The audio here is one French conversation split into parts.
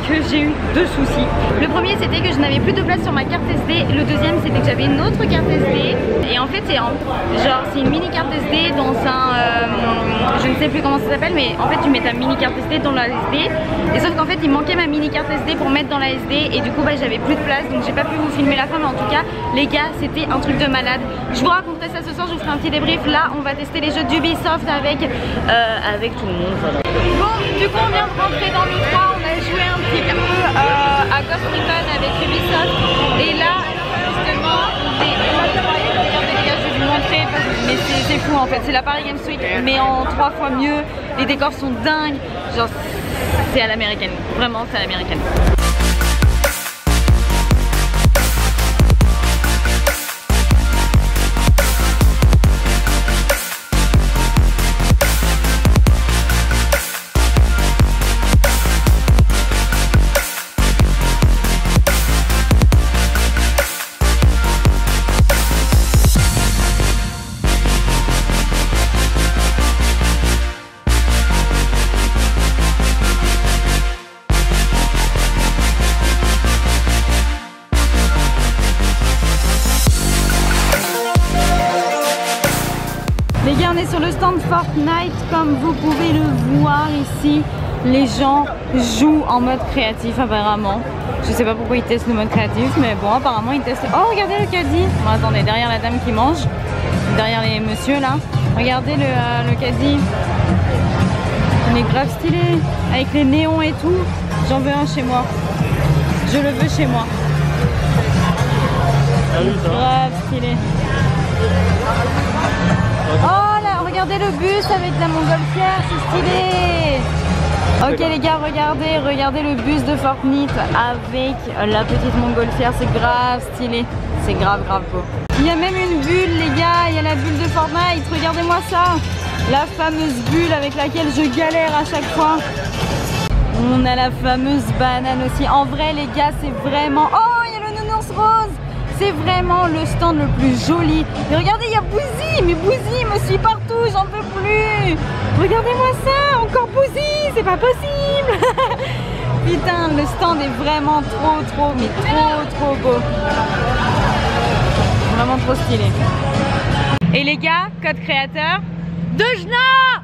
que j'ai eu deux soucis. Le premier c'était que je n'avais plus de place sur ma carte SD. Le deuxième c'était que j'avais une autre carte SD. Et en fait c'est une mini carte SD dans un... je ne sais plus comment ça s'appelle, mais en fait tu mets ta mini carte SD dans la SD. Et sauf qu'en fait il manquait ma mini carte SD pour mettre dans la SD. Et du coup j'avais plus de place, donc j'ai pas pu vous filmer la fin. Mais en tout cas les gars, c'était un truc de malade. Je vous raconterai ça ce soir, je vous ferai un petit débrief. Là on va tester les jeux d'Ubisoft avec tout le monde. Bon, du coup on vient de rentrer dans le 3. On a joué un petit peu à Ghost Recon avec Ubisoft. Et là justement regardez les gars, je vais vous montrer, mais c'est fou en fait. C'est la Paris Games Week mais en 3 fois mieux. Les décors sont dingues. Genre c'est à l'américaine. Vraiment c'est à l'américaine. Les gars, on est sur le stand Fortnite, comme vous pouvez le voir ici. Les gens jouent en mode créatif apparemment. Je sais pas pourquoi ils testent le mode créatif, mais bon, apparemment ils testent. Oh, regardez le caddie. Bon, attendez, derrière la dame qui mange, derrière les messieurs là. Regardez le caddie. Il est grave stylé, avec les néons et tout. J'en veux un chez moi. Je le veux chez moi. Grave stylé. Oh là, regardez le bus avec la montgolfière, c'est stylé. Ok les gars, regardez le bus de Fortnite avec la petite montgolfière, c'est grave stylé. C'est grave beau. Il y a même une bulle les gars, il y a la bulle de Fortnite, regardez-moi ça. La fameuse bulle avec laquelle je galère à chaque fois. On a la fameuse banane aussi. En vrai les gars, c'est vraiment... Oh, il y a le nounours rose. C'est vraiment le stand le plus joli. Mais regardez, il y a Bouzy. Mais Bouzy me suit partout, j'en peux plus. Regardez-moi ça, encore Bouzy, c'est pas possible. Putain, le stand est vraiment trop beau. Vraiment trop stylé. Et les gars, code créateur, Dejna.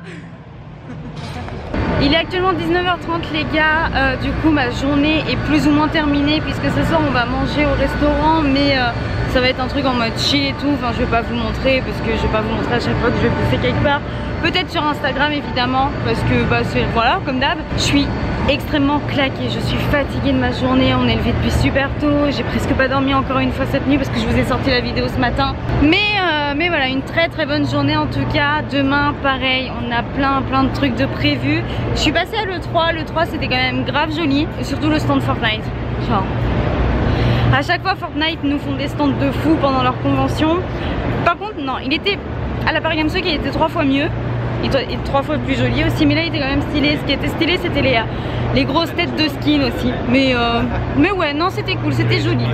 Il est actuellement 19h30 les gars, du coup ma journée est plus ou moins terminée puisque ce soir on va manger au restaurant, mais ça va être un truc en mode chill et tout. Enfin je vais pas vous montrer parce que je vais pas vous montrer à chaque fois que je vais bouffer quelque part. Peut-être sur Instagram évidemment parce que bah c'est voilà comme d'hab. Je suis extrêmement claquée, je suis fatiguée de ma journée, on est levé depuis super tôt, j'ai presque pas dormi encore une fois cette nuit parce que je vous ai sorti la vidéo ce matin. Mais voilà, une très bonne journée en tout cas. Demain pareil, on a plein de trucs de prévus. Je suis passée à l'E3 c'était quand même grave joli, et surtout le stand Fortnite. Genre, à chaque fois Fortnite nous font des stands de fou pendant leur convention. Par contre non, il était à la Paris Games Week, il était 3 fois mieux. Il est 3 fois plus joli aussi, mais là il était quand même stylé. Ce qui était stylé c'était les grosses têtes de skin aussi. Mais ouais, non c'était cool, c'était joli.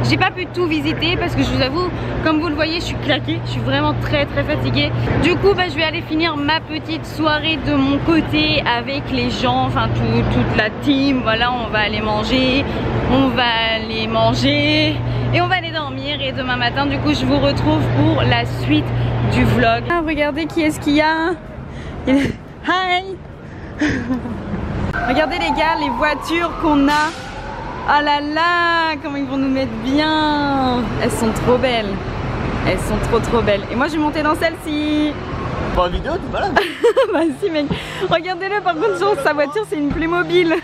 J'ai pas pu tout visiter parce que je vous avoue, comme vous le voyez, je suis claquée. Je suis vraiment très fatiguée. Du coup bah, je vais aller finir ma petite soirée de mon côté avec les gens, enfin toute la team. Voilà, on va aller manger et on va aller dormir. Et demain matin du coup je vous retrouve pour la suite du vlog. Ah, regardez qui est-ce qu'il y a. Hi. Regardez les gars, les voitures qu'on a. Ah là là, comment ils vont nous mettre bien. Elles sont trop belles. Elles sont trop belles. Et moi je vais monter dans celle-ci. Pas en vidéo, t'es malade. Bah si mec. Regardez-le par contre, genre, sa voiture c'est une Playmobil.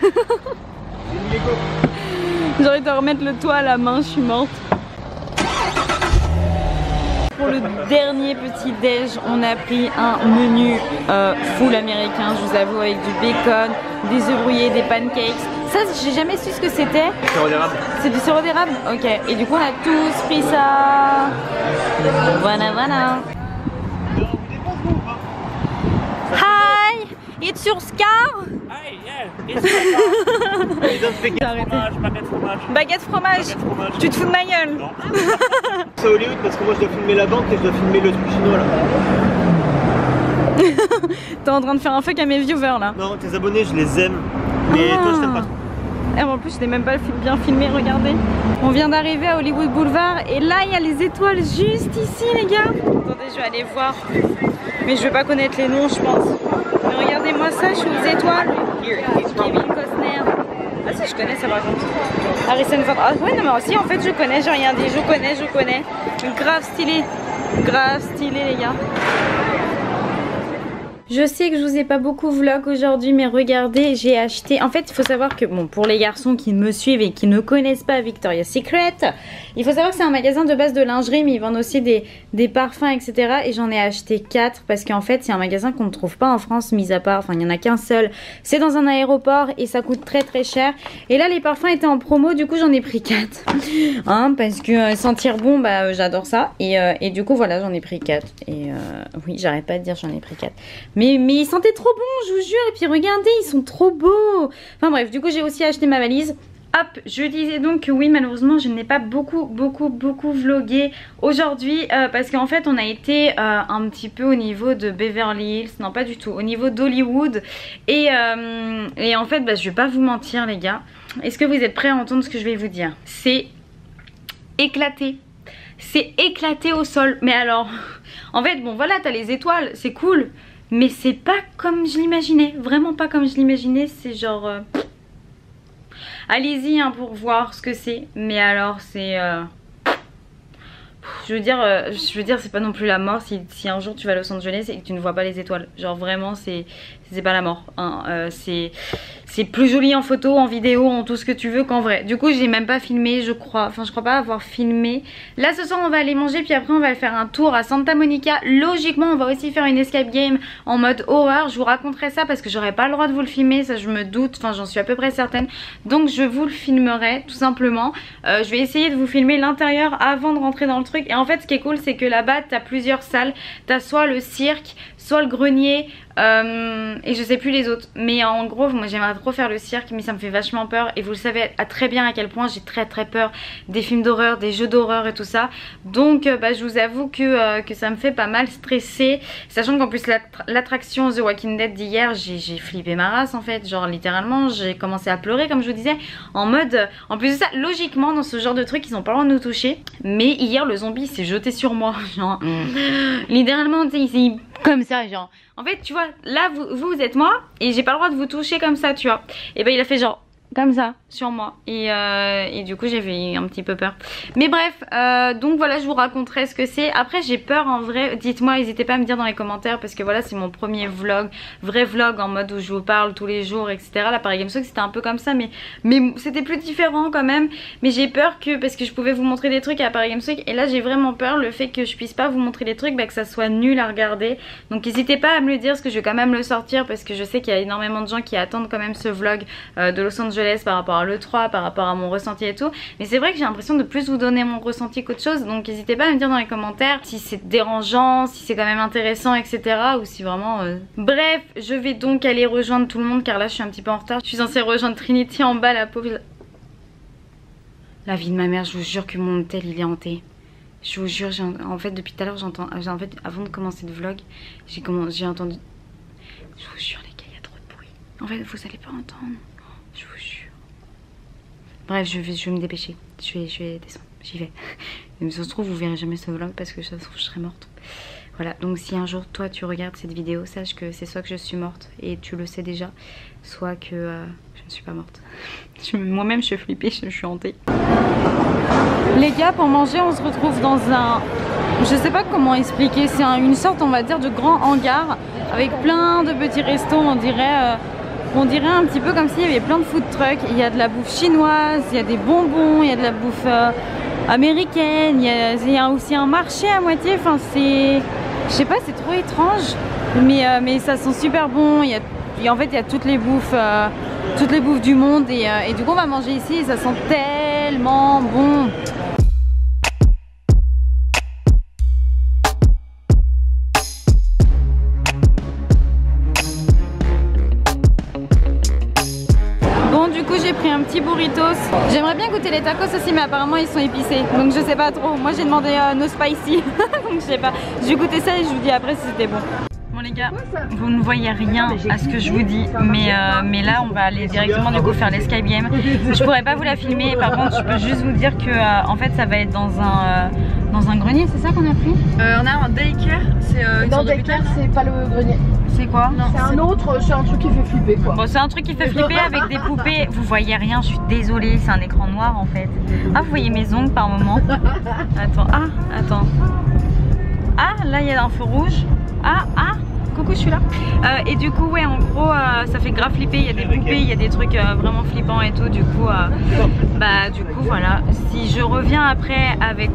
J'ai envie de remettre le toit à la main, je suis morte. Pour le dernier petit déj, on a pris un menu full américain, je vous avoue, avec du bacon, des œufs brouillés, des pancakes. Ça, j'ai jamais su ce que c'était. Sirop d'érable. C'est du sirop d'érable? Ok. Et du coup, on a tous pris ça. Voilà. Hi, it's your Scar. Hi, yeah, it's Baguette fromage. Tu te fous de ma gueule? Non. C'est Hollywood parce que moi je dois filmer la banque et je dois filmer le truc chinois là. T'es en train de faire un fuck à mes viewers là. Non, tes abonnés je les aime, mais toi je t'aime pas. Et en plus je n'ai même pas bien filmé, regardez. On vient d'arriver à Hollywood Boulevard et là il y a les étoiles juste ici les gars. Attendez, je vais aller voir. Mais je vais pas connaître les noms je pense. Mais regardez-moi ça, je suis aux étoiles. Kevin Costner. Ah si, je connais ça par contre. Harrison Ford. Ah ouais, non mais aussi en fait je connais, j'ai rien dit. Je connais. Grave stylé les gars. Je sais que je vous ai pas beaucoup vlog aujourd'hui, mais regardez, j'ai acheté... En fait, il faut savoir que, bon, pour les garçons qui me suivent et qui ne connaissent pas Victoria's Secret, il faut savoir que c'est un magasin de base de lingerie, mais ils vendent aussi des parfums, etc. Et j'en ai acheté 4 parce qu'en fait, c'est un magasin qu'on ne trouve pas en France, mis à part... Enfin, il n'y en a qu'un seul. C'est dans un aéroport et ça coûte très très cher. Et là, les parfums étaient en promo, du coup, j'en ai pris 4. Hein, parce que sentir bon, bah, j'adore ça. Et du coup, voilà, j'en ai pris 4. Et oui, j'arrête pas de dire j'en ai pris 4. Mais ils sentaient trop bon, je vous jure. Et puis regardez, ils sont trop beaux. Enfin bref, du coup j'ai aussi acheté ma valise. Hop, je disais donc que oui, malheureusement je n'ai pas beaucoup vlogué aujourd'hui parce qu'en fait on a été un petit peu au niveau de Beverly Hills, non pas du tout, au niveau d'Hollywood et en fait bah, je vais pas vous mentir les gars. Est-ce que vous êtes prêts à entendre ce que je vais vous dire? C'est éclaté. C'est éclaté au sol. Mais alors, en fait bon voilà, t'as les étoiles, c'est cool. Mais c'est pas comme je l'imaginais, vraiment pas comme je l'imaginais, c'est genre... Allez-y hein, pour voir ce que c'est, mais alors c'est... Je veux dire c'est pas non plus la mort si un jour tu vas à Los Angeles et que tu ne vois pas les étoiles. Genre vraiment c'est pas la mort, hein. C'est plus joli en photo, en vidéo, en tout ce que tu veux qu'en vrai. Du coup j'ai même pas filmé je crois, enfin je crois pas avoir filmé. Là ce soir on va aller manger puis après on va faire un tour à Santa Monica. Logiquement on va aussi faire une escape game en mode horreur. Je vous raconterai ça parce que j'aurais pas le droit de vous le filmer, ça je me doute, enfin j'en suis à peu près certaine. Donc je vous le filmerai tout simplement. Je vais essayer de vous filmer l'intérieur avant de rentrer dans le truc. Et en fait ce qui est cool c'est que là-bas t'as plusieurs salles. T'as soit le cirque, soit le grenier et je sais plus les autres. Mais en gros moi j'aimerais trop faire le cirque mais ça me fait vachement peur. Et vous le savez très bien à quel point j'ai très peur des films d'horreur, des jeux d'horreur et tout ça. Donc bah, je vous avoue que ça me fait pas mal stresser. Sachant qu'en plus l'attraction The Walking Dead d'hier j'ai flippé ma race en fait. Genre littéralement j'ai commencé à pleurer comme je vous disais. En mode, en plus de ça logiquement dans ce genre de truc ils ont pas le droit de nous toucher. Mais hier le zombie s'est jeté sur moi. Genre littéralement tu sais il comme ça genre. En fait tu vois là vous êtes moi et j'ai pas le droit de vous toucher comme ça tu vois. Et ben il a fait genre comme ça sur moi et du coup j'ai eu un petit peu peur. Mais bref donc voilà je vous raconterai ce que c'est. Après j'ai peur en vrai, dites-moi, n'hésitez pas à me dire dans les commentaires parce que voilà c'est mon premier vlog, vrai vlog en mode où je vous parle tous les jours etc. Là Paris Games Week c'était un peu comme ça mais c'était plus différent quand même. Mais j'ai peur que, parce que je pouvais vous montrer des trucs à Paris Games Week et là j'ai vraiment peur le fait que je puisse pas vous montrer des trucs, bah, que ça soit nul à regarder. Donc n'hésitez pas à me le dire parce que je vais quand même le sortir parce que je sais qu'il y a énormément de gens qui attendent quand même ce vlog de Los Angeles par rapport à l'E3, par rapport à mon ressenti et tout. Mais c'est vrai que j'ai l'impression de plus vous donner mon ressenti qu'autre chose. Donc n'hésitez pas à me dire dans les commentaires si c'est dérangeant, si c'est quand même intéressant etc. Ou si vraiment... Bref, je vais donc aller rejoindre tout le monde car là je suis un petit peu en retard. Je suis censée rejoindre Trinity en bas, la pauvre... La vie de ma mère, je vous jure que mon hôtel il est hanté. Je vous jure, en fait depuis tout à l'heure j'entends... En fait avant de commencer le vlog, j'ai entendu... Je vous jure les gars, il y a trop de bruit. En fait vous allez pas entendre. Je vous jure. Bref, je vais me dépêcher. Je vais descendre. J'y vais. Mais ça se trouve, vous verrez jamais ce vlog parce que ça se trouve, je serai morte. Voilà. Donc, si un jour, toi, tu regardes cette vidéo, sache que c'est soit que je suis morte et tu le sais déjà, soit que je ne suis pas morte. Moi-même, je suis flippée, je suis hantée. Les gars, pour manger, on se retrouve dans un... Je sais pas comment expliquer. C'est une sorte, on va dire, de grand hangar avec plein de petits restos, on dirait un petit peu comme s'il y avait plein de food trucks. Il y a de la bouffe chinoise, il y a des bonbons, il y a de la bouffe américaine, il y a aussi un marché à moitié. Enfin c'est... Je sais pas, c'est trop étrange. Mais ça sent super bon. En fait il y a toutes les bouffes du monde et du coup on va manger ici et ça sent tellement bon. J'ai pris un petit burritos. J'aimerais bien goûter les tacos aussi mais apparemment ils sont épicés donc je sais pas trop. Moi j'ai demandé no spicy donc je sais pas. J'ai goûté ça et je vous dis après si c'était bon. Bon les gars, vous ne voyez rien à ce que je vous dis, mais là on va aller directement du coup faire l'escape game. Je pourrais pas vous la filmer, par contre je peux juste vous dire que en fait ça va être dans un grenier, c'est ça qu'on a pris? On a un daycare, c'est non, daycare c'est pas le grenier. C'est quoi? C'est un autre, c'est un truc qui fait flipper quoi. Bon c'est un truc qui fait flipper avec des poupées. Vous voyez rien, je suis désolée, c'est un écran noir en fait. Ah vous voyez mes ongles par moment. Attends, attends. Ah là il y a un feu rouge. Coucou, je suis là. Et du coup, ouais, en gros, ça fait grave flipper. Il y a des poupées, il y a des trucs vraiment flippants et tout. Du coup, voilà. Si je reviens après avec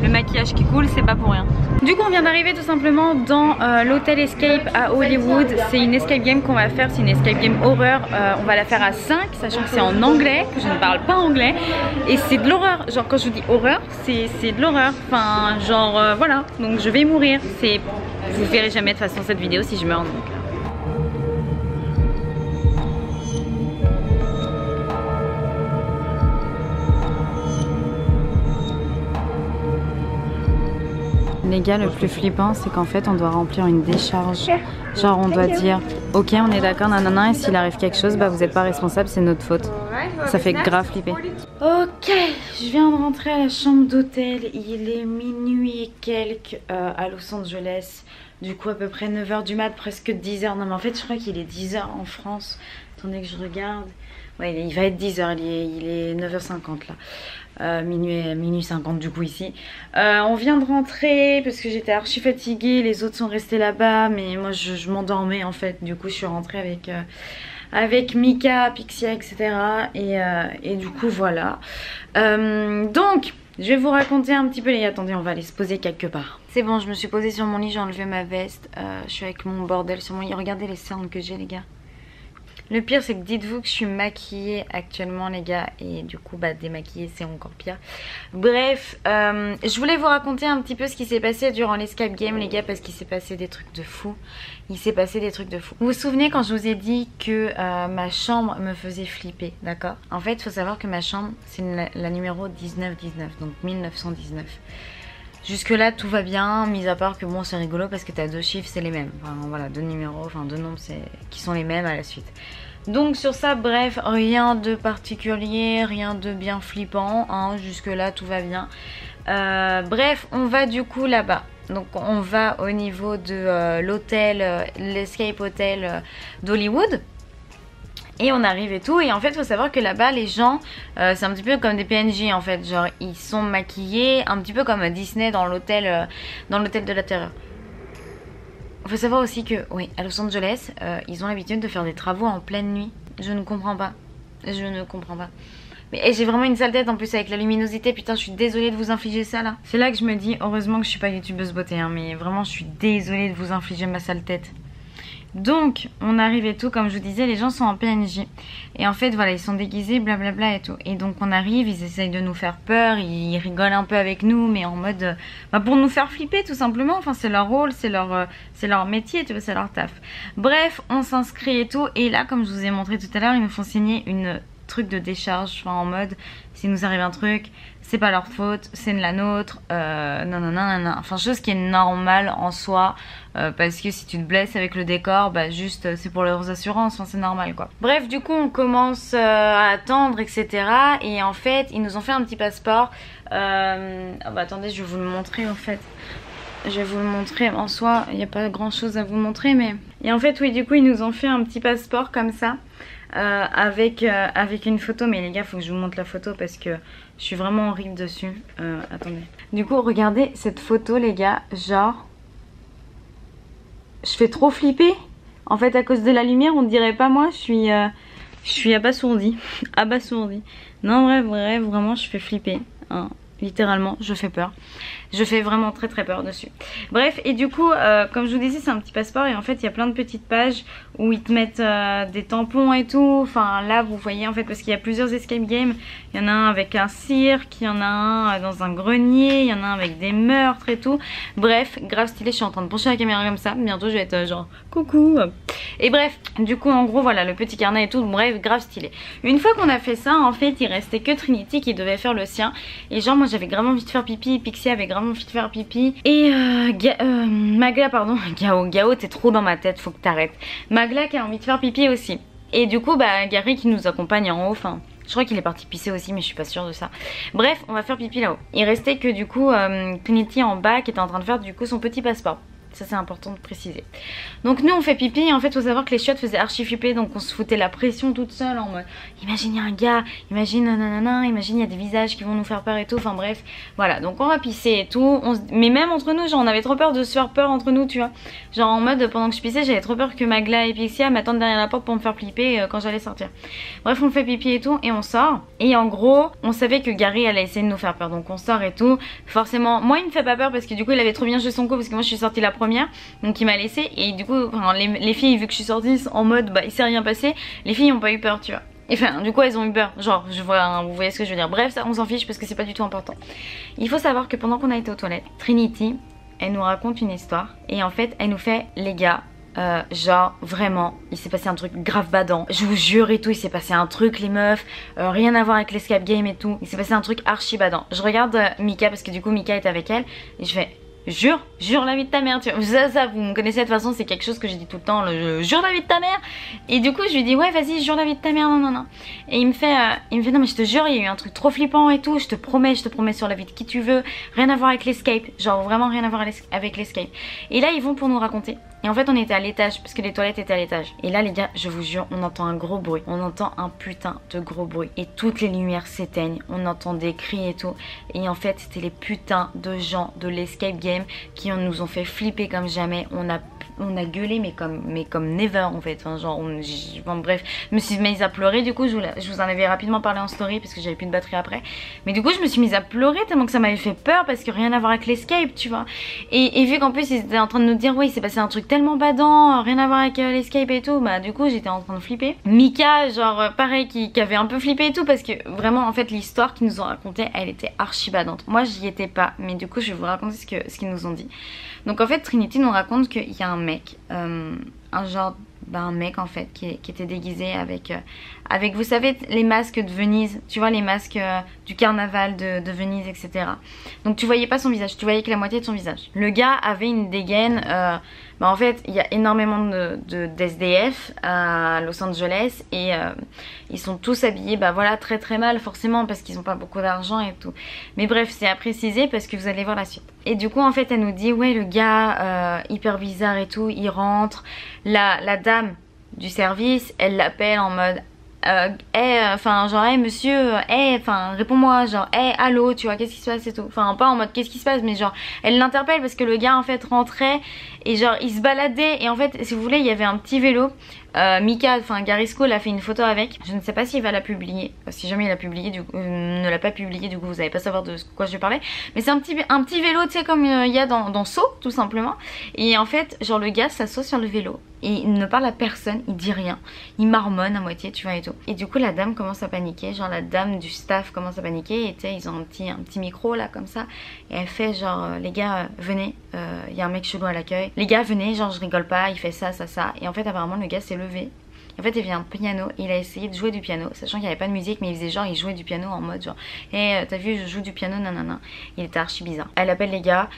le maquillage qui coule, c'est pas pour rien. Du coup, on vient d'arriver tout simplement dans l'hôtel Escape à Hollywood. C'est une escape game qu'on va faire. C'est une escape game horreur. On va la faire à 5, sachant que c'est en anglais, que je ne parle pas anglais. Et c'est de l'horreur. Genre, quand je vous dis horreur, c'est de l'horreur. Enfin, genre, voilà. Donc, je vais mourir. Vous verrez jamais de toute façon cette vidéo si je meurs donc. Les gars, le plus flippant c'est qu'en fait on doit remplir une décharge. Genre on doit dire ok on est d'accord nanana et s'il arrive quelque chose bah vous n'êtes pas responsable, c'est notre faute. Ça fait grave flipper. Ok, je viens de rentrer à la chambre d'hôtel. Il est minuit et quelques à Los Angeles. Du coup à peu près 9h du mat, presque 10h. Non mais en fait je crois qu'il est 10h en France. Attendez que je regarde. Ouais il va être 10h, il est 9h50 là. Minuit 50 du coup ici. On vient de rentrer parce que j'étais archi fatiguée. Les autres sont restés là-bas mais moi je m'endormais en fait. Du coup je suis rentrée avec Mika, Pixia, etc. Et du coup voilà. Donc je vais vous raconter un petit peu les gars. Attendez, on va aller se poser quelque part. C'est bon, je me suis posée sur mon lit, j'ai enlevé ma veste. Je suis avec mon bordel sur mon lit. Regardez les cernes que j'ai les gars. Le pire c'est que dites-vous que je suis maquillée actuellement les gars. Et du coup bah démaquillée c'est encore pire. Bref, je voulais vous raconter un petit peu ce qui s'est passé durant l'escape game les gars. Parce qu'il s'est passé des trucs de fou. Il s'est passé des trucs de fou. Vous vous souvenez quand je vous ai dit que ma chambre me faisait flipper, d'accord? En fait il faut savoir que ma chambre c'est la numéro 1919, donc 1919. Jusque là tout va bien, mis à part que bon c'est rigolo parce que t'as deux chiffres c'est les mêmes. Enfin voilà, deux numéros, enfin deux nombres qui sont les mêmes à la suite. Donc sur ça bref, rien de particulier, rien de bien flippant, hein, jusque là tout va bien. Bref, on va du coup là-bas. Donc on va au niveau de l'hôtel, l'Escape Hotel d'Hollywood. Et on arrive et tout, et en fait il faut savoir que là-bas les gens c'est un petit peu comme des PNJ en fait. Genre ils sont maquillés un petit peu comme à Disney dans l'hôtel de la terreur. Il faut savoir aussi que oui, à Los Angeles ils ont l'habitude de faire des travaux en pleine nuit. Je ne comprends pas. Je ne comprends pas. Mais j'ai vraiment une sale tête en plus avec la luminosité. Putain je suis désolée de vous infliger ça là. C'est là que je me dis heureusement que je suis pas youtubeuse beauté hein, mais vraiment je suis désolée de vous infliger ma sale tête. Donc on arrive et tout, comme je vous disais les gens sont en PNJ. Et en fait voilà ils sont déguisés blablabla et tout. Et donc on arrive, ils essayent de nous faire peur, ils rigolent un peu avec nous. Mais en mode pour nous faire flipper tout simplement. Enfin c'est leur rôle, c'est leur métier, tu vois, c'est leur taf. Bref on s'inscrit et tout. Et là comme je vous ai montré tout à l'heure, ils nous font signer une truc de décharge. Enfin en mode s'il nous arrive un truc c'est pas leur faute, c'est de la nôtre, non. Enfin chose qui est normale en soi, parce que si tu te blesses avec le décor, bah juste c'est pour leurs assurances, enfin c'est normal quoi. Bref du coup on commence à attendre etc. Et en fait ils nous ont fait un petit passeport. Attendez je vais vous le montrer en fait. Je vais vous le montrer, en soi il n'y a pas grand chose à vous montrer mais... Et en fait oui du coup ils nous ont fait un petit passeport comme ça. Avec une photo, mais les gars faut que je vous montre la photo parce que je suis vraiment horrible dessus. Attendez. Du coup regardez cette photo les gars, genre je fais trop flipper. En fait à cause de la lumière on dirait pas moi, je suis abasourdie. Abasourdie. Non bref vraiment je fais flipper hein. Littéralement je fais peur. Je fais vraiment très peur dessus. Bref et du coup comme je vous disais c'est un petit passeport. Et en fait il y a plein de petites pages où ils te mettent des tampons et tout. Enfin là vous voyez en fait parce qu'il y a plusieurs escape games. Il y en a un avec un cirque, il y en a un dans un grenier, il y en a un avec des meurtres et tout. Bref grave stylé, je suis en train de pencher la caméra comme ça. Bientôt je vais être genre coucou. Et bref du coup en gros voilà le petit carnet et tout. Bref grave stylé. Une fois qu'on a fait ça en fait il restait que Trinity qui devait faire le sien. Et genre moi moi j'avais grave envie de faire pipi, Pixie avait grave envie de faire pipi. Et Magla, pardon, Gao t'es trop dans ma tête, faut que t'arrêtes. Magla qui a envie de faire pipi aussi. Et du coup bah Gary qui nous accompagne en haut, enfin je crois qu'il est parti pisser aussi mais je suis pas sûre de ça. Bref, on va faire pipi là-haut. Il restait que du coup Trinity en bas qui était en train de faire du coup son petit passeport. Ça c'est important de préciser. Donc nous on fait pipi et en fait faut savoir que les chiottes faisaient archi flipper. Donc on se foutait la pression toute seule en mode imagine il y a un gars, imagine nanana, imagine il y a des visages qui vont nous faire peur et tout. Enfin bref, voilà, donc on va pisser et tout. Mais même entre nous, genre on avait trop peur de se faire peur entre nous, tu vois. Genre en mode pendant que je pissais j'avais trop peur que Magla et Pixia m'attendent derrière la porte pour me faire flipper quand j'allais sortir. Bref on fait pipi et tout et on sort. Et en gros on savait que Gary allait essayer de nous faire peur. Donc on sort et tout. Forcément moi il me fait pas peur parce que du coup il avait trop bien joué son coup. Parce que moi je suis sortie la première, donc il m'a laissé et du coup enfin, les filles vu que je suis sortie en mode bah il s'est rien passé, les filles ont pas eu peur tu vois. Et enfin du coup elles ont eu peur, genre je vois, vous voyez ce que je veux dire. Bref ça on s'en fiche parce que c'est pas du tout important. Il faut savoir que pendant qu'on a été aux toilettes, Trinity elle nous raconte une histoire et en fait elle nous fait les gars genre vraiment il s'est passé un truc grave badant, je vous jure et tout, il s'est passé un truc les meufs, rien à voir avec l'escape game et tout, il s'est passé un truc archi badant. Je regarde Mika parce que du coup Mika est avec elle et je fais jure la vie de ta mère, tu vois. Ça vous me connaissez de toute façon, c'est quelque chose que j'ai dit tout le temps, le jure la vie de ta mère. Et du coup je lui dis ouais vas-y jure la vie de ta mère, non. Et il me fait non mais je te jure il y a eu un truc trop flippant et tout, je te promets sur la vie de qui tu veux, rien à voir avec l'escape, genre vraiment rien à voir avec l'escape. Et là ils vont pour nous raconter. Et en fait on était à l'étage parce que les toilettes étaient à l'étage. Et là les gars je vous jure on entend un gros bruit, on entend un putain de gros bruit. Et toutes les lumières s'éteignent, on entend des cris et tout. Et en fait c'était les putains de gens de l'escape game qui nous ont fait flipper comme jamais. On a gueulé mais comme never en fait, enfin, genre bref, je me suis mise à pleurer. Du coup je vous en avais rapidement parlé en story parce que j'avais plus de batterie après. Mais du coup je me suis mise à pleurer tellement que ça m'avait fait peur parce que rien à voir avec l'escape tu vois. Et vu qu'en plus ils étaient en train de nous dire oui il s'est passé un truc tellement badant, rien à voir avec l'escape et tout, bah du coup j'étais en train de flipper. Mika genre pareil qui avait un peu flippé et tout parce que vraiment en fait l'histoire qu'ils nous ont racontée elle était archi badante. Moi j'y étais pas mais du coup je vais vous raconter ce qu'ils nous ont dit. Donc en fait Trinity nous raconte qu'il y a un mec, un mec en fait qui était déguisé avec vous savez les masques de Venise, tu vois les masques du carnaval de Venise etc. Donc tu voyais pas son visage, tu voyais que la moitié de son visage. Le gars avait une dégaine, en fait il y a énormément d'SDF à Los Angeles et ils sont tous habillés voilà très très mal forcément parce qu'ils ont pas beaucoup d'argent et tout. Mais bref c'est à préciser parce que vous allez voir la suite. Et du coup en fait elle nous dit ouais le gars hyper bizarre et tout, il rentre, la dame du service elle l'appelle en mode monsieur, réponds-moi, genre allô, tu vois, qu'est-ce qui se passe et tout. Enfin pas en mode qu'est-ce qui se passe mais genre elle l'interpelle parce que le gars en fait rentrait et genre il se baladait et en fait si vous voulez il y avait un petit vélo. Mika, Gary School a fait une photo avec. Je ne sais pas s'il va la publier. Si jamais il l'a publié, ne l'a pas publié, du coup vous n'allez pas savoir de quoi je parlais. Mais c'est un petit vélo, tu sais, comme il y a dans Saw, tout simplement. Et en fait, genre le gars s'assoit sur le vélo et il ne parle à personne, il dit rien. Il marmonne à moitié, tu vois, et tout. Et du coup, la dame commence à paniquer. Genre la dame du staff commence à paniquer. Et tu sais, ils ont un petit micro là, comme ça. Et elle fait genre, les gars, venez. Il y a un mec chelou à l'accueil. Les gars, venez, genre je rigole pas, il fait ça. Et en fait, apparemment, le gars s'est levé. En fait il vient un piano, il a essayé de jouer du piano, sachant qu'il n'y avait pas de musique mais il faisait genre, il jouait du piano en mode genre t'as vu je joue du piano nanana. Il était archi bizarre. Elle appelle les gars,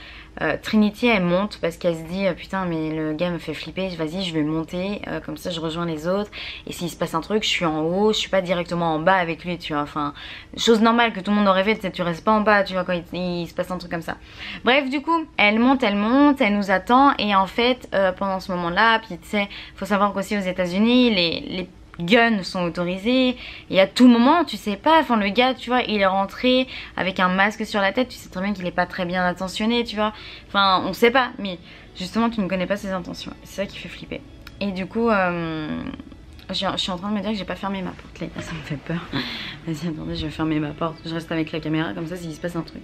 Trinity elle monte parce qu'elle se dit putain mais le gars me fait flipper, vas-y je vais monter, comme ça je rejoins les autres et s'il se passe un truc je suis en haut, je suis pas directement en bas avec lui tu vois, enfin chose normale que tout le monde aurait fait, tu restes pas en bas tu vois quand il se passe un truc comme ça. Bref du coup elle monte, elle nous attend et en fait pendant ce moment là, puis tu sais faut savoir qu'aussi aux États-Unis les guns sont autorisés et à tout moment tu sais pas, le gars tu vois il est rentré avec un masque sur la tête, tu sais très bien qu'il est pas très bien intentionné tu vois, on sait pas mais justement tu ne connais pas ses intentions, c'est ça qui fait flipper. Et du coup je suis en train de me dire que j'ai pas fermé ma porte, les gars, ça me fait peur. Vas-y attendez, je vais fermer ma porte, je reste avec la caméra comme ça s'il se passe un truc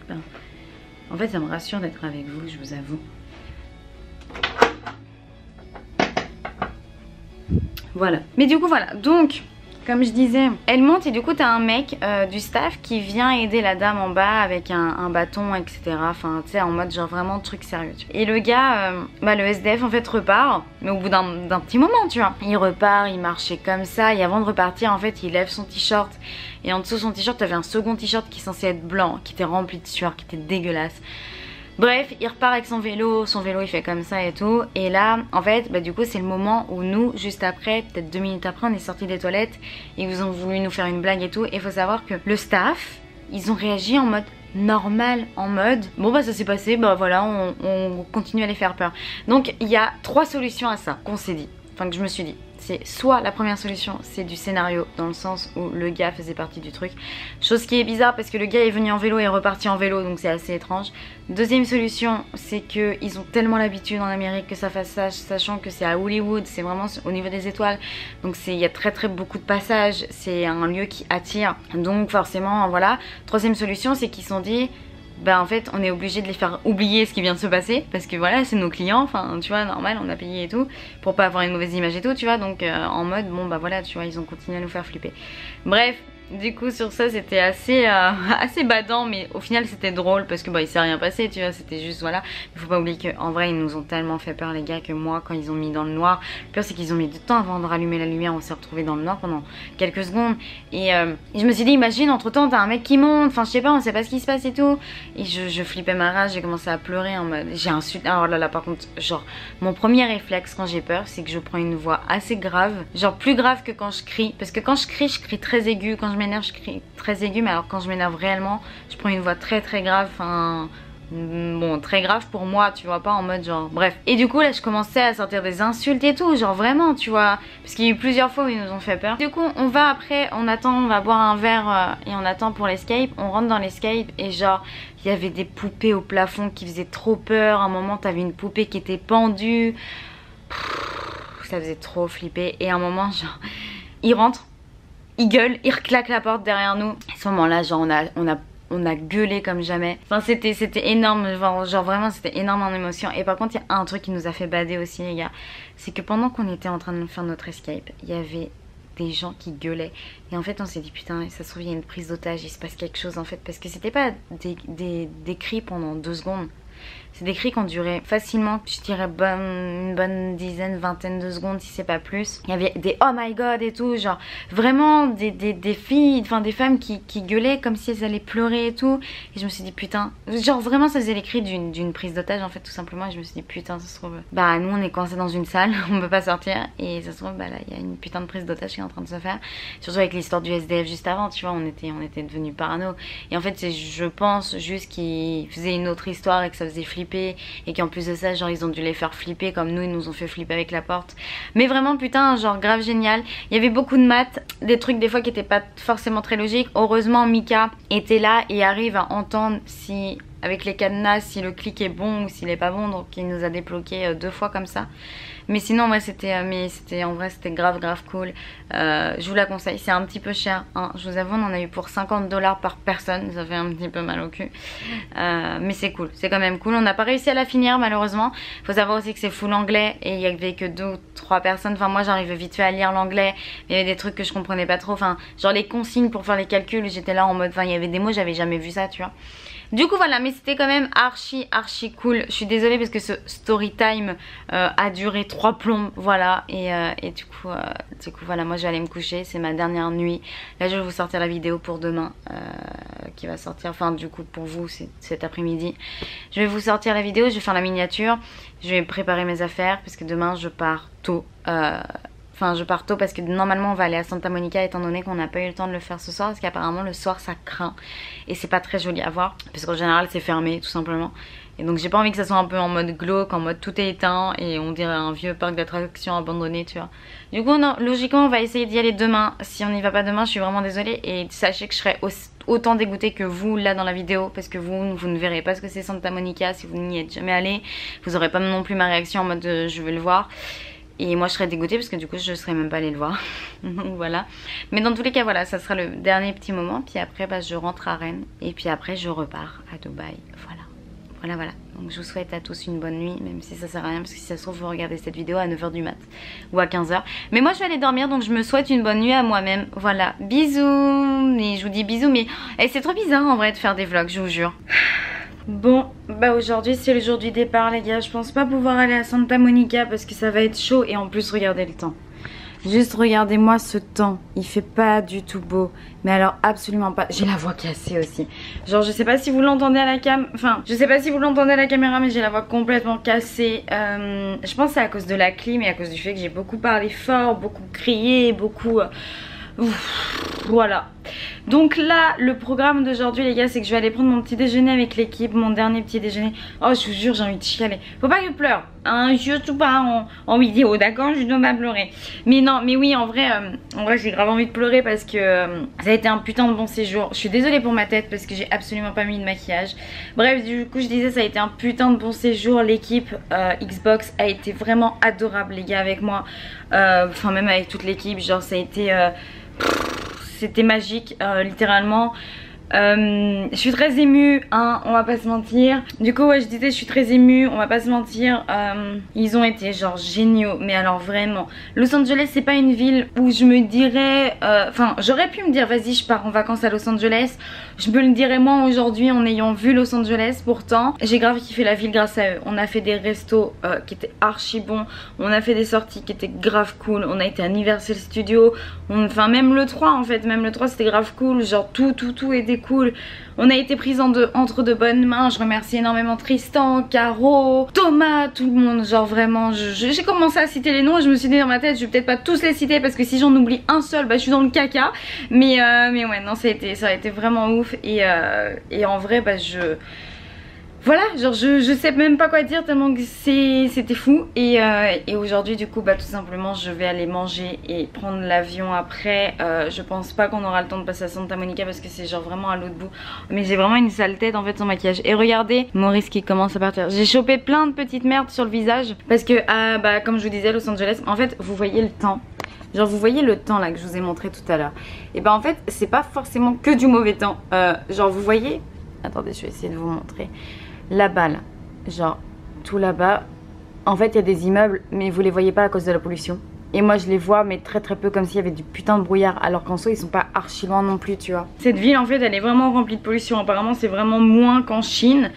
en fait ça me rassure d'être avec vous, je vous avoue. Voilà. Mais du coup voilà, donc comme je disais, elle monte et du coup t'as un mec du staff qui vient aider la dame en bas avec un bâton, etc. Enfin tu sais, en mode genre vraiment truc sérieux. Et le gars, le SDF en fait repart, mais au bout d'un petit moment, tu vois. Il repart, il marchait comme ça et avant de repartir en fait il lève son t-shirt et en dessous de son t-shirt t'avais un second t-shirt qui est censé être blanc, qui était rempli de sueur, qui était dégueulasse. Bref, il repart avec son vélo il fait comme ça et tout. Et là, en fait, du coup, c'est le moment où nous, juste après, peut-être 2 minutes après, on est sortis des toilettes. Et ils ont voulu nous faire une blague et tout. Et il faut savoir que le staff, ils ont réagi en mode normal, en mode bon bah ça s'est passé, bah voilà, on continue à les faire peur. Donc il y a 3 solutions à ça qu'on s'est dit, enfin que je me suis dit. C'est soit la première solution, c'est du scénario, dans le sens où le gars faisait partie du truc. Chose qui est bizarre parce que le gars est venu en vélo et est reparti en vélo, donc c'est assez étrange. Deuxième solution, c'est qu'ils ont tellement l'habitude en Amérique que ça fasse ça, sachant que c'est à Hollywood, c'est vraiment au niveau des étoiles. Donc il y a très beaucoup de passages, c'est un lieu qui attire. Donc forcément, voilà. Troisième solution, c'est qu'ils se sont dit... en fait on est obligé de les faire oublier ce qui vient de se passer parce que voilà c'est nos clients, enfin tu vois, normal, on a payé et tout pour pas avoir une mauvaise image et tout, tu vois, donc en mode bon bah voilà, tu vois, ils ont continué à nous faire flipper. Bref, du coup sur ça c'était assez badant, mais au final c'était drôle parce que il s'est rien passé, tu vois, c'était juste voilà. Il faut pas oublier qu'en vrai ils nous ont tellement fait peur les gars que moi quand ils ont mis dans le noir, le pire c'est qu'ils ont mis du temps avant de rallumer la lumière, on s'est retrouvés dans le noir pendant quelques secondes et je me suis dit imagine entre temps t'as un mec qui monte, enfin je sais pas, on sait pas ce qui se passe et tout, et je flippais ma rage, j'ai commencé à pleurer en mode j'ai insulté. Alors là par contre genre mon premier réflexe quand j'ai peur c'est que je prends une voix assez grave, genre plus grave que quand je crie, parce que quand je crie très aigu, quand je m'énerve je crie très aigu, mais alors quand je m'énerve réellement je prends une voix très grave, enfin bon très grave pour moi, tu vois, pas en mode genre bref. Et du coup là je commençais à sortir des insultes et tout, genre vraiment tu vois, parce qu'il y a eu plusieurs fois où ils nous ont fait peur. Du coup on va après, on attend, on va boire un verre et on attend pour l'escape. On rentre dans l'escape et genre il y avait des poupées au plafond qui faisaient trop peur. À un moment t'avais une poupée qui était pendue, ça faisait trop flipper. Et à un moment genre il rentre, il gueule, il reclaque la porte derrière nous. À ce moment là genre on a gueulé comme jamais. Enfin c'était énorme, genre vraiment c'était énorme en émotion. Et par contre il y a un truc qui nous a fait bader aussi les gars, c'est que pendant qu'on était en train de faire notre escape, il y avait des gens qui gueulaient. Et en fait on s'est dit putain, ça se trouve il y a une prise d'otage, il se passe quelque chose en fait. Parce que c'était pas des cris pendant 2 secondes. C'est des cris qui ont duré facilement, je dirais une bonne dizaine, vingtaine de secondes si c'est pas plus. Il y avait des oh my god et tout, genre vraiment des filles, enfin des femmes qui gueulaient comme si elles allaient pleurer et tout. Et je me suis dit putain, genre vraiment ça faisait les cris d'une prise d'otage en fait tout simplement. Et je me suis dit putain, ça se trouve nous on est coincés dans une salle, on peut pas sortir. Et ça se trouve là il y a une putain de prise d'otage qui est en train de se faire. Surtout avec l'histoire du SDF juste avant, tu vois, on était devenus parano. Et en fait c'est, je pense, juste qu'ils faisaient une autre histoire et que ça faisait flipper. Et qu'en plus de ça genre ils ont dû les faire flipper comme nous ils nous ont fait flipper avec la porte. Mais vraiment putain genre grave génial. Il y avait beaucoup de maths, des trucs des fois qui étaient pas forcément très logiques. Heureusement Mika était là et arrive à entendre si avec les cadenas si le clic est bon ou s'il est pas bon, donc il nous a débloqué 2 fois comme ça. Mais sinon ouais c'était en vrai c'était grave cool. Je vous la conseille, c'est un petit peu cher hein. Je vous avoue on en a eu pour 50 $ par personne, ça fait un petit peu mal au cul, mais c'est cool, c'est quand même cool. On n'a pas réussi à la finir malheureusement. Faut savoir aussi que c'est full anglais et il y avait que 2 ou 3 personnes. Enfin moi j'arrivais vite fait à lire l'anglais, mais il y avait des trucs que je comprenais pas trop, enfin genre les consignes pour faire les calculs, j'étais là en mode, enfin il y avait des mots j'avais jamais vu ça tu vois. Du coup voilà, mais c'était quand même archi cool. Je suis désolée parce que ce story time a duré 3 plombs, voilà. Et du coup voilà, moi je vais aller me coucher, c'est ma dernière nuit. Là je vais vous sortir la vidéo pour demain qui va sortir, enfin du coup pour vous c'est cet après-midi. Je vais vous sortir la vidéo, je vais faire la miniature, je vais préparer mes affaires parce que demain je pars tôt. Enfin je pars tôt parce que normalement on va aller à Santa Monica, étant donné qu'on n'a pas eu le temps de le faire ce soir. Parce qu'apparemment le soir ça craint et c'est pas très joli à voir, parce qu'en général c'est fermé tout simplement. Et donc j'ai pas envie que ça soit un peu en mode glauque, en mode tout est éteint et on dirait un vieux parc d'attractions abandonné tu vois. Du coup non, logiquement on va essayer d'y aller demain. Si on n'y va pas demain je suis vraiment désolée. Et sachez que je serai autant dégoûtée que vous là dans la vidéo, parce que vous ne verrez pas ce que c'est Santa Monica si vous n'y êtes jamais allé. Vous aurez pas non plus ma réaction en mode je vais le voir. Et moi je serais dégoûtée parce que du coup je serais même pas allée le voir. Donc voilà. Mais dans tous les cas voilà, ça sera le dernier petit moment. Puis après je rentre à Rennes. Et puis après je repars à Dubaï. Voilà. Voilà. Donc je vous souhaite à tous une bonne nuit, même si ça sert à rien parce que si ça se trouve vous regardez cette vidéo à 9h du mat ou à 15h. Mais moi je vais aller dormir, donc je me souhaite une bonne nuit à moi-même. Voilà, bisous. Et je vous dis bisous, mais c'est trop bizarre en vrai de faire des vlogs, je vous jure. Bon, bah aujourd'hui c'est le jour du départ les gars. Je pense pas pouvoir aller à Santa Monica parce que ça va être chaud. Et en plus regardez le temps. Juste regardez-moi ce temps, il fait pas du tout beau. Mais alors absolument pas, j'ai la voix cassée aussi. Genre je sais pas si vous l'entendez à la je sais pas si vous l'entendez à la caméra, mais j'ai la voix complètement cassée. Je pense que c'est à cause de la clim et à cause du fait que j'ai beaucoup parlé fort, beaucoup crié, beaucoup... voilà. Donc là le programme d'aujourd'hui les gars, c'est que je vais aller prendre mon petit déjeuner avec l'équipe, mon dernier petit déjeuner. Oh je vous jure j'ai envie de chialer. Faut pas que je pleure hein, surtout pas en vidéo, d'accord, je dois pas pleurer. Mais non, mais oui en vrai j'ai grave envie de pleurer parce que ça a été un putain de bon séjour. Je suis désolée pour ma tête parce que j'ai absolument pas mis de maquillage. Bref, du coup je disais ça a été un putain de bon séjour. L'équipe Xbox a été vraiment adorable les gars avec moi. Enfin même avec toute l'équipe, genre ça a été... c'était magique, littéralement. Je suis très émue, hein, on va pas se mentir. Du coup ouais je disais je suis très émue, on va pas se mentir. Ils ont été genre géniaux, mais alors vraiment. Los Angeles c'est pas une ville où je me dirais, enfin j'aurais pu me dire vas-y je pars en vacances à Los Angeles. Je me le dirais moi aujourd'hui en ayant vu Los Angeles. Pourtant j'ai grave kiffé la ville grâce à eux. On a fait des restos qui étaient archi bons. On a fait des sorties qui étaient grave cool. On a été à Universal Studios. Enfin même le 3 en fait, même le 3 c'était grave cool. Genre tout était cool. On a été prise entre de bonnes mains. Je remercie énormément Tristan, Caro, Thomas, tout le monde. Genre vraiment j'ai commencé à citer les noms et je me suis dit dans ma tête je vais peut-être pas tous les citer parce que si j'en oublie un seul bah je suis dans le caca. Mais ouais non ça a été vraiment ouf. Et en vrai bah voilà, genre je sais même pas quoi dire tellement que c'était fou. Et aujourd'hui du coup bah tout simplement je vais aller manger et prendre l'avion après. Je pense pas qu'on aura le temps de passer à Santa Monica parce que c'est genre vraiment à l'autre bout. Mais j'ai vraiment une sale tête en fait sans maquillage. Et regardez Maurice qui commence à partir. J'ai chopé plein de petites merdes sur le visage parce que bah comme je vous disais Los Angeles, en fait vous voyez le temps. Genre vous voyez le temps là que je vous ai montré tout à l'heure. Et bah en fait c'est pas forcément que du mauvais temps. Genre vous voyez, attendez je vais essayer de vous montrer. Là-bas là, genre tout là-bas, en fait il y a des immeubles mais vous les voyez pas à cause de la pollution. Et moi je les vois mais très peu comme s'il y avait du putain de brouillard. Alors qu'en soi ils sont pas archi loin non plus tu vois. Cette ville en fait elle est vraiment remplie de pollution. Apparemment c'est vraiment moins qu'en Chine.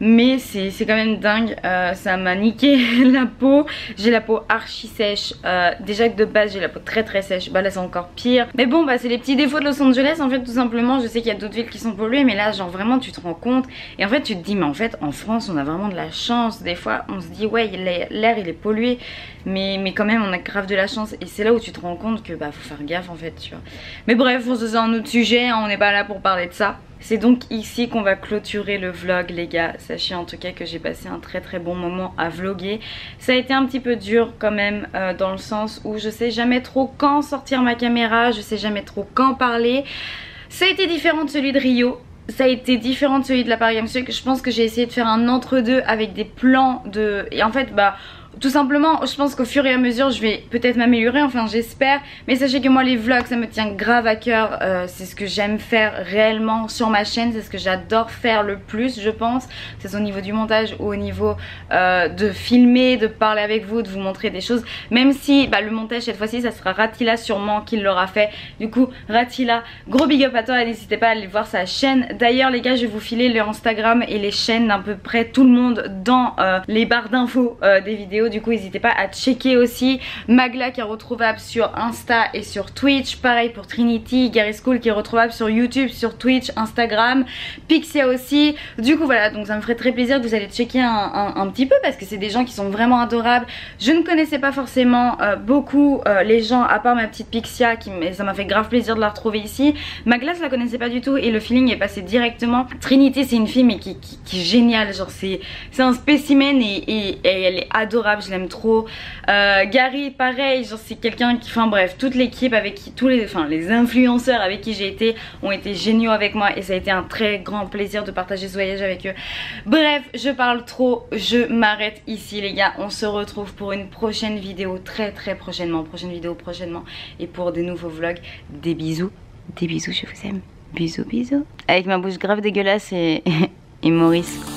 Mais c'est quand même dingue, ça m'a niqué la peau. J'ai la peau archi sèche, déjà que de base j'ai la peau très sèche. Bah là c'est encore pire. Mais bon bah c'est les petits défauts de Los Angeles en fait tout simplement. Je sais qu'il y a d'autres villes qui sont polluées mais là genre vraiment tu te rends compte. Et en fait tu te dis mais en fait en France on a vraiment de la chance. Des fois on se dit ouais l'air il est pollué mais quand même on a grave de la chance. Et c'est là où tu te rends compte que bah faut faire gaffe en fait tu vois. Mais bref c'est un autre sujet hein, on n'est pas là pour parler de ça. C'est donc ici qu'on va clôturer le vlog les gars. Sachez en tout cas que j'ai passé un très bon moment à vlogger. Ça a été un petit peu dur quand même dans le sens où je sais jamais trop quand sortir ma caméra. Je sais jamais trop quand parler. Ça a été différent de celui de Rio. Ça a été différent de celui de la Paris Games Week. Je pense que j'ai essayé de faire un entre-deux avec des plans de... Et en fait bah... Tout simplement, je pense qu'au fur et à mesure, je vais peut-être m'améliorer, enfin j'espère. Mais sachez que moi les vlogs, ça me tient grave à cœur. C'est ce que j'aime faire réellement sur ma chaîne. C'est ce que j'adore faire le plus, je pense. Que ce soit au niveau du montage ou au niveau de filmer, de parler avec vous, de vous montrer des choses. Même si bah, le montage cette fois-ci, ça sera Ratila sûrement qui l'aura fait. Du coup, Ratila, gros big up à toi. N'hésitez pas à aller voir sa chaîne. D'ailleurs les gars, je vais vous filer le Instagram et les chaînes d'à peu près tout le monde dans les barres d'infos des vidéos. Du coup n'hésitez pas à checker aussi. Magla qui est retrouvable sur Insta et sur Twitch. Pareil pour Trinity, Gary School qui est retrouvable sur YouTube, sur Twitch, Instagram, Pixia aussi. Du coup voilà, donc ça me ferait très plaisir que vous allez checker un petit peu parce que c'est des gens qui sont vraiment adorables. Je ne connaissais pas forcément beaucoup les gens à part ma petite Pixia ça m'a fait grave plaisir de la retrouver ici. Magla je la connaissais pas du tout et le feeling est passé directement. Trinity c'est une fille mais qui est géniale, genre c'est un spécimen et elle est adorable. Je l'aime trop. Gary pareil, genre c'est quelqu'un qui, enfin bref, toute l'équipe avec qui, les influenceurs avec qui j'ai été ont été géniaux avec moi et ça a été un très grand plaisir de partager ce voyage avec eux. Bref, je parle trop, je m'arrête ici les gars. On se retrouve pour une prochaine vidéo très prochainement, et pour des nouveaux vlogs. Des bisous, je vous aime. Bisous. Avec ma bouche grave dégueulasse et Maurice.